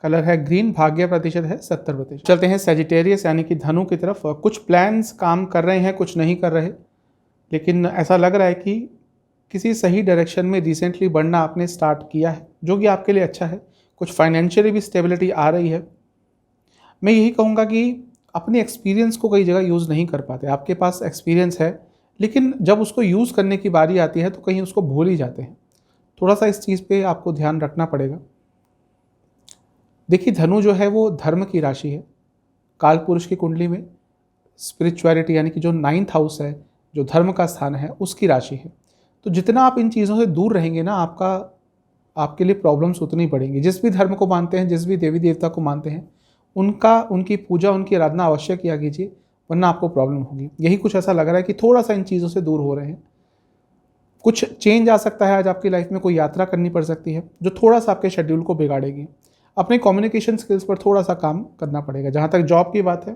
कलर है ग्रीन, भाग्य प्रतिशत है 70%। चलते हैं सजिटेरियस यानी कि धनु की तरफ। कुछ प्लान्स काम कर रहे हैं, कुछ नहीं कर रहे, लेकिन ऐसा लग रहा है कि किसी सही डायरेक्शन में रिसेंटली बढ़ना आपने स्टार्ट किया है, जो कि आपके लिए अच्छा है। कुछ फाइनेंशियली भी स्टेबिलिटी आ रही है। मैं यही कहूँगा कि अपने एक्सपीरियंस को कई जगह यूज़ नहीं कर पाते। आपके पास एक्सपीरियंस है, लेकिन जब उसको यूज़ करने की बारी आती है तो कहीं उसको भूल ही जाते हैं। थोड़ा सा इस चीज़ पे आपको ध्यान रखना पड़ेगा। देखिए, धनु जो है वो धर्म की राशि है। काल पुरुष की कुंडली में स्पिरिचुअलिटी यानी कि जो 9th हाउस है, जो धर्म का स्थान है, उसकी राशि है। तो जितना आप इन चीज़ों से दूर रहेंगे ना, आपके लिए प्रॉब्लम्स उतनी बढ़ेंगी। जिस भी धर्म को मानते हैं, जिस भी देवी देवता को मानते हैं, उनकी पूजा, उनकी आराधना अवश्य किया कीजिए, वरना आपको प्रॉब्लम होगी। यही कुछ ऐसा लग रहा है कि थोड़ा सा इन चीज़ों से दूर हो रहे हैं। कुछ चेंज आ सकता है आज आपकी लाइफ में, कोई यात्रा करनी पड़ सकती है जो थोड़ा सा आपके शेड्यूल को बिगाड़ेगी। अपने कम्युनिकेशन स्किल्स पर थोड़ा सा काम करना पड़ेगा। जहाँ तक जॉब की बात है,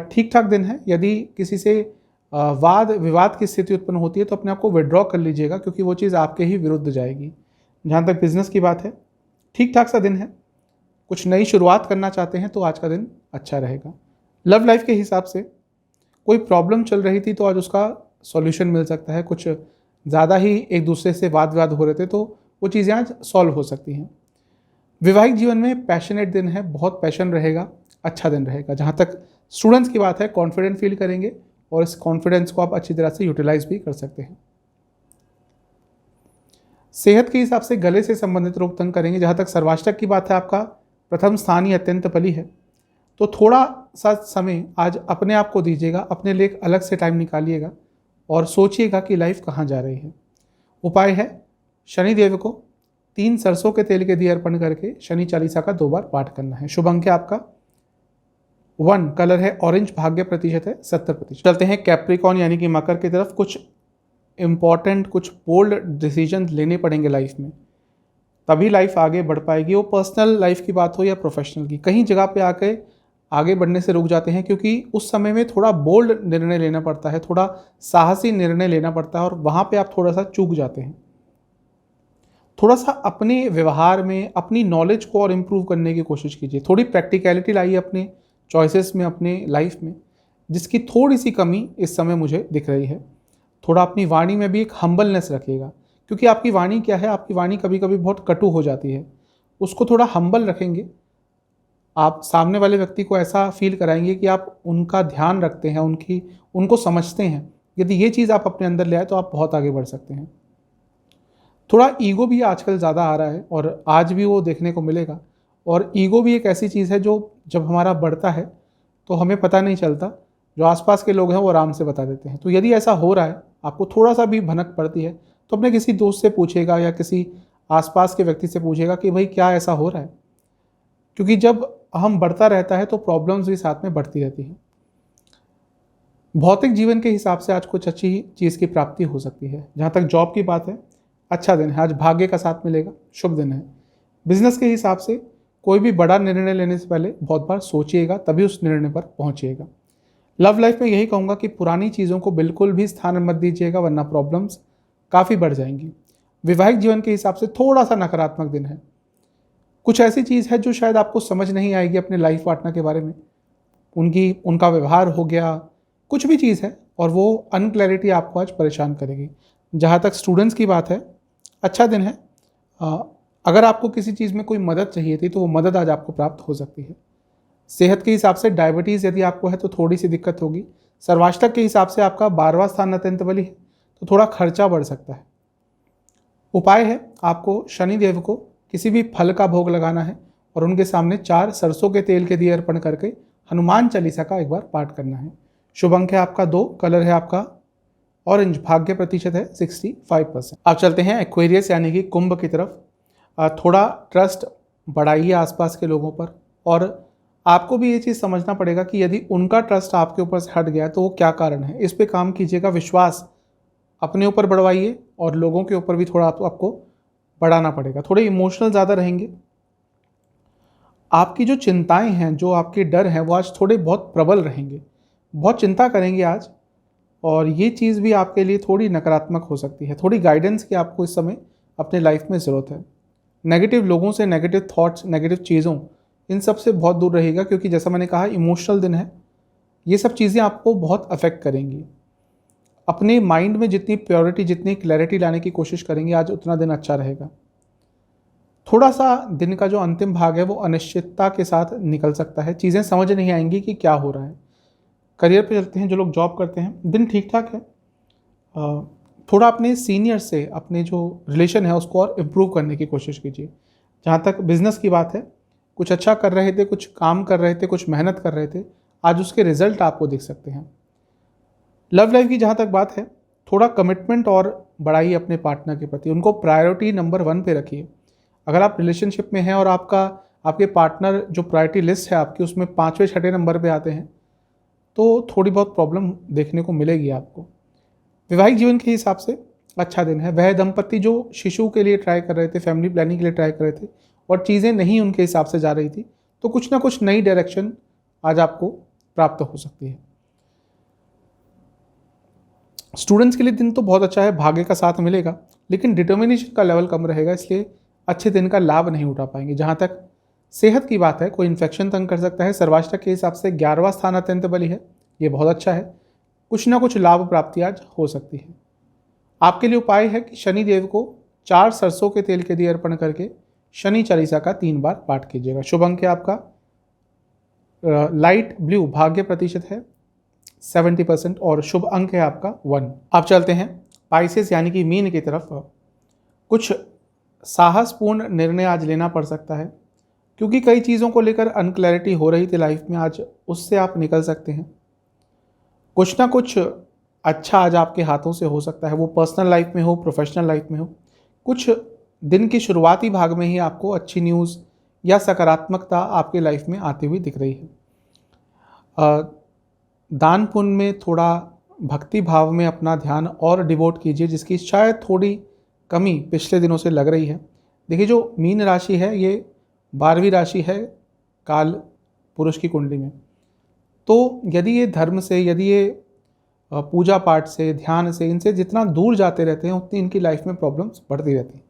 ठीक ठाक दिन है। यदि किसी से वाद विवाद की स्थिति उत्पन्न होती है तो अपने आप को विड्रॉ कर लीजिएगा, क्योंकि वो चीज़ आपके ही विरुद्ध जाएगी। जहाँ तक बिजनेस की बात है, ठीक ठाक सा दिन है। कुछ नई शुरुआत करना चाहते हैं तो आज का दिन अच्छा रहेगा। लव लाइफ के हिसाब से कोई प्रॉब्लम चल रही थी तो आज उसका सॉल्यूशन मिल सकता है। कुछ ज़्यादा ही एक दूसरे से वाद विवाद हो रहे थे तो वो चीज़ें आज सॉल्व हो सकती हैं। वैवाहिक जीवन में पैशनेट दिन है, बहुत पैशन रहेगा, अच्छा दिन रहेगा। जहाँ तक स्टूडेंट्स की बात है, कॉन्फिडेंट फील करेंगे और इस कॉन्फिडेंस को आप अच्छी तरह से यूटिलाइज भी कर सकते हैं। सेहत के हिसाब से गले से संबंधित रोग तंग करेंगे। जहाँ तक सर्वाष्टक की बात है, आपका प्रथम स्थान ही अत्यंत बली है, तो थोड़ा सा समय आज अपने आप को दीजिएगा, अपने लिए एक अलग से टाइम निकालिएगा और सोचिएगा कि लाइफ कहाँ जा रही है। उपाय है शनिदेव को 3 सरसों के तेल के दिए अर्पण करके शनि चालीसा का 2 बार पाठ करना है। शुभ अंक है आपका 1, कलर है ऑरेंज, भाग्य प्रतिशत है 70%। चलते हैं कैप्रिकॉन यानी कि मकर की तरफ। कुछ इम्पॉर्टेंट, कुछ बोल्ड डिसीजन लेने पड़ेंगे लाइफ में, तभी लाइफ आगे बढ़ पाएगी। वो पर्सनल लाइफ की बात हो या प्रोफेशनल की, कहीं जगह पे आके आगे बढ़ने से रुक जाते हैं क्योंकि उस समय में थोड़ा बोल्ड निर्णय लेना पड़ता है, थोड़ा साहसी निर्णय लेना पड़ता है और वहाँ पे आप थोड़ा सा चूक जाते हैं। थोड़ा सा अपने व्यवहार में अपनी नॉलेज को और इम्प्रूव करने की कोशिश कीजिए। थोड़ी प्रैक्टिकलिटी लाइए अपने चॉइसेस में, अपने लाइफ में, जिसकी थोड़ी सी कमी इस समय मुझे दिख रही है। थोड़ा अपनी वाणी में भी एक हम्बलनेस रखिएगा, क्योंकि आपकी वाणी क्या है, आपकी वाणी कभी कभी बहुत कटु हो जाती है। उसको थोड़ा हम्बल रखेंगे, आप सामने वाले व्यक्ति को ऐसा फील कराएंगे कि आप उनका ध्यान रखते हैं, उनको समझते हैं। यदि ये चीज़ आप अपने अंदर ले आए तो आप बहुत आगे बढ़ सकते हैं। थोड़ा ईगो भी आजकल ज़्यादा आ रहा है और आज भी वो देखने को मिलेगा। और ईगो भी एक ऐसी चीज़ है जो जब हमारा बढ़ता है तो हमें पता नहीं चलता, जो आसपास के लोग हैं वो आराम से बता देते हैं। तो यदि ऐसा हो रहा है, आपको थोड़ा सा भी भनक पड़ती है, तो अपने किसी दोस्त से पूछेगा या किसी आसपास के व्यक्ति से पूछेगा कि भाई क्या ऐसा हो रहा है, क्योंकि जब हम बढ़ता रहता है तो प्रॉब्लम्स भी साथ में बढ़ती रहती हैं। भौतिक जीवन के हिसाब से आज कुछ अच्छी चीज़ की प्राप्ति हो सकती है। जहाँ तक जॉब की बात है, अच्छा दिन है, आज भाग्य का साथ मिलेगा, शुभ दिन है। बिजनेस के हिसाब से कोई भी बड़ा निर्णय लेने से पहले बहुत बार सोचिएगा, तभी उस निर्णय पर पहुँचिएगा। लव लाइफ में यही कहूँगा कि पुरानी चीज़ों को बिल्कुल भी स्थान मत दीजिएगा, वरना प्रॉब्लम्स काफ़ी बढ़ जाएंगी। वैवाहिक जीवन के हिसाब से थोड़ा सा नकारात्मक दिन है। कुछ ऐसी चीज़ है जो शायद आपको समझ नहीं आएगी अपने लाइफ पार्टनर के बारे में, उनका व्यवहार हो गया, कुछ भी चीज़ है, और वो अनक्लैरिटी आपको आज परेशान करेगी। जहाँ तक स्टूडेंट्स की बात है, अच्छा दिन है। अगर आपको किसी चीज़ में कोई मदद चाहिए थी तो वो मदद आज आपको प्राप्त हो सकती है। सेहत के हिसाब से डायबिटीज़ यदि आपको है तो थोड़ी सी दिक्कत होगी। सर्वाष्टक के हिसाब से आपका 12वां स्थान अत्यंत बली है, तो थोड़ा खर्चा बढ़ सकता है। उपाय है, आपको शनिदेव को किसी भी फल का भोग लगाना है और उनके सामने 4 सरसों के तेल के दिए अर्पण करके हनुमान चालीसा का एक बार पाठ करना है। शुभ अंक है आपका 2, कलर है आपका ऑरेंज, भाग्य प्रतिशत है 65%। अब चलते हैं एक्वेरियस यानी कि कुंभ की तरफ। थोड़ा ट्रस्ट बढ़ाइए आसपास के लोगों पर, और आपको भी ये चीज़ समझना पड़ेगा कि यदि उनका ट्रस्ट आपके ऊपर से हट गया तो वो क्या कारण है, इस पे काम कीजिएगा। विश्वास अपने ऊपर बढ़वाइए और लोगों के ऊपर भी थोड़ा आपको बढ़ाना पड़ेगा। थोड़े इमोशनल ज़्यादा रहेंगे। आपकी जो चिंताएं हैं, जो आपके डर हैं, वो आज थोड़े बहुत प्रबल रहेंगे, बहुत चिंता करेंगे आज, और ये चीज़ भी आपके लिए थोड़ी नकारात्मक हो सकती है। थोड़ी गाइडेंस की आपको इस समय अपने लाइफ में ज़रूरत है। नेगेटिव लोगों से, नेगेटिव थॉट्स, नेगेटिव चीज़ों, इन सब से बहुत दूर रहिएगा, क्योंकि जैसा मैंने कहा इमोशनल दिन है, ये सब चीज़ें आपको बहुत अफेक्ट करेंगी। अपने माइंड में जितनी प्योरिटी, जितनी क्लैरिटी लाने की कोशिश करेंगे आज, उतना दिन अच्छा रहेगा। थोड़ा सा दिन का जो अंतिम भाग है वो अनिश्चितता के साथ निकल सकता है, चीज़ें समझ नहीं आएंगी कि क्या हो रहा है। करियर पे चलते हैं, जो लोग जॉब करते हैं, दिन ठीक ठाक है। थोड़ा अपने सीनियर से अपने जो रिलेशन है उसको और इम्प्रूव करने की कोशिश कीजिए। जहाँ तक बिजनेस की बात है, कुछ अच्छा कर रहे थे, कुछ काम कर रहे थे, कुछ मेहनत कर रहे थे, आज उसके रिजल्ट आपको दिख सकते हैं। लव लाइफ की जहाँ तक बात है, थोड़ा कमिटमेंट और बढ़ाइए अपने पार्टनर के प्रति, उनको प्रायोरिटी नंबर 1 पे रखिए। अगर आप रिलेशनशिप में हैं और आपके पार्टनर जो प्रायोरिटी लिस्ट है आपकी, उसमें 5वें 6ठे नंबर पे आते हैं, तो थोड़ी बहुत प्रॉब्लम देखने को मिलेगी आपको। वैवाहिक जीवन के हिसाब से अच्छा दिन है। वह दंपत्ति जो शिशु के लिए ट्राई कर रहे थे, फैमिली प्लानिंग के लिए ट्राई कर रहे थे, और चीज़ें नहीं उनके हिसाब से जा रही थी, तो कुछ ना कुछ नई डायरेक्शन आज आपको प्राप्त हो सकती है। स्टूडेंट्स के लिए दिन तो बहुत अच्छा है, भाग्य का साथ मिलेगा, लेकिन डिटर्मिनेशन का लेवल कम रहेगा, इसलिए अच्छे दिन का लाभ नहीं उठा पाएंगे। जहाँ तक सेहत की बात है, कोई इन्फेक्शन तंग कर सकता है। सर्वाष्टक के हिसाब से 11वां स्थान अत्यंत बली है, ये बहुत अच्छा है। कुछ ना कुछ लाभ प्राप्ति आज हो सकती है। आपके लिए उपाय है कि शनिदेव को 4 सरसों के तेल के दिए अर्पण करके शनि चालीसा का 3 बार पाठ कीजिएगा। शुभ अंक है आपका लाइट ब्लू, भाग्य प्रतिशत है 70%, और शुभ अंक है आपका 1। अब चलते हैं पाइसेस यानी कि मीन की तरफ। कुछ साहसपूर्ण निर्णय आज लेना पड़ सकता है, क्योंकि कई चीज़ों को लेकर अनक्लैरिटी हो रही थी लाइफ में, आज उससे आप निकल सकते हैं। कुछ ना कुछ अच्छा आज आपके हाथों से हो सकता है, वो पर्सनल लाइफ में हो, प्रोफेशनल लाइफ में हो। कुछ दिन की शुरुआती भाग में ही आपको अच्छी न्यूज़ या सकारात्मकता आपके लाइफ में आती हुई दिख रही है। दान पुण्य में, थोड़ा भक्ति भाव में अपना ध्यान और डिवोट कीजिए, जिसकी शायद थोड़ी कमी पिछले दिनों से लग रही है। देखिए, जो मीन राशि है ये 12वीं राशि है काल पुरुष की कुंडली में, तो यदि ये धर्म से, यदि ये पूजा पाठ से, ध्यान से, इनसे जितना दूर जाते रहते हैं, उतनी इनकी लाइफ में प्रॉब्लम्स बढ़ती रहती हैं।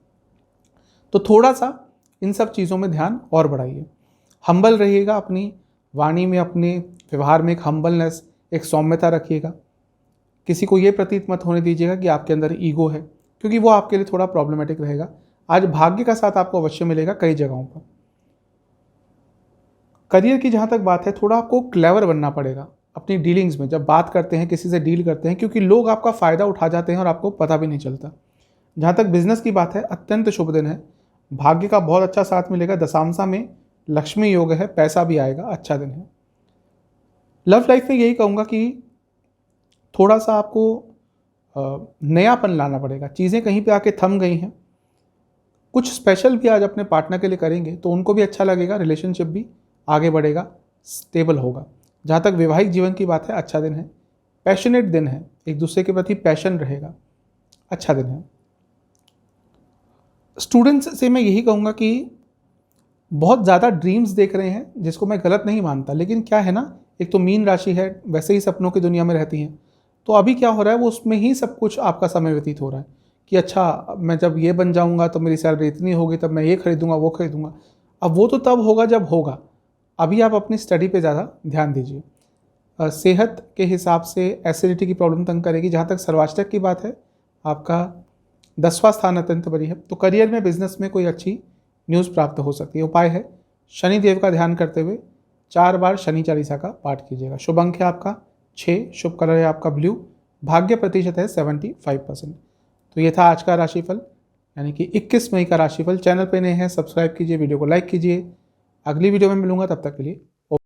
तो थोड़ा सा इन सब चीज़ों में ध्यान और बढ़ाइए। हम्बल रहिएगा, अपनी वाणी में, अपने व्यवहार में एक हम्बलनेस, एक सौम्यता रखिएगा। किसी को ये प्रतीत मत होने दीजिएगा कि आपके अंदर ईगो है, क्योंकि वो आपके लिए थोड़ा प्रॉब्लमेटिक रहेगा। आज भाग्य का साथ आपको अवश्य मिलेगा कई जगहों पर। करियर की जहाँ तक बात है, थोड़ा आपको क्लेवर बनना पड़ेगा अपनी डीलिंग्स में, जब बात करते हैं, किसी से डील करते हैं, क्योंकि लोग आपका फ़ायदा उठा जाते हैं और आपको पता भी नहीं चलता। जहाँ तक बिजनेस की बात है, अत्यंत शुभ दिन है, भाग्य का बहुत अच्छा साथ मिलेगा। दशांशा में लक्ष्मी योग है, पैसा भी आएगा, अच्छा दिन है। लव लाइफ में यही कहूँगा कि थोड़ा सा आपको नयापन लाना पड़ेगा। चीज़ें कहीं पे आके थम गई हैं, कुछ स्पेशल भी आज अपने पार्टनर के लिए करेंगे तो उनको भी अच्छा लगेगा, रिलेशनशिप भी आगे बढ़ेगा, स्टेबल होगा। जहाँ तक वैवाहिक जीवन की बात है, अच्छा दिन है। पैशनेट दिन है, एक दूसरे के प्रति पैशन रहेगा, अच्छा दिन है। स्टूडेंट्स से मैं यही कहूँगा कि बहुत ज़्यादा ड्रीम्स देख रहे हैं, जिसको मैं गलत नहीं मानता, लेकिन क्या है ना, एक तो मीन राशि है, वैसे ही सपनों की दुनिया में रहती हैं, तो अभी क्या हो रहा है वो उसमें ही सब कुछ आपका समय व्यतीत हो रहा है कि अच्छा मैं जब ये बन जाऊँगा तो मेरी सैलरी इतनी होगी, तब मैं ये खरीदूँगा वो खरीदूँगा। अब वो तो तब होगा जब होगा, अभी आप अपनी स्टडी पे ज़्यादा ध्यान दीजिए। सेहत के हिसाब से एसिडिटी की प्रॉब्लम तंग करेगी। जहाँ तक सर्वाष्टक की बात है, आपका 10वां स्थान अत्यंत बड़ी है, तो करियर में बिजनेस में कोई अच्छी न्यूज़ प्राप्त हो सकती है। उपाय है शनि देव का ध्यान करते हुए 4 बार शनि चालीसा का पाठ कीजिएगा। शुभ अंक है आपका 6, शुभ कलर है आपका ब्लू, भाग्य प्रतिशत है 75%। तो ये था आज का राशिफल, यानी कि 21 मई का राशिफल। चैनल पे नए हैं सब्सक्राइब कीजिए, वीडियो को लाइक कीजिए। अगली वीडियो में मिलूंगा, तब तक के लिए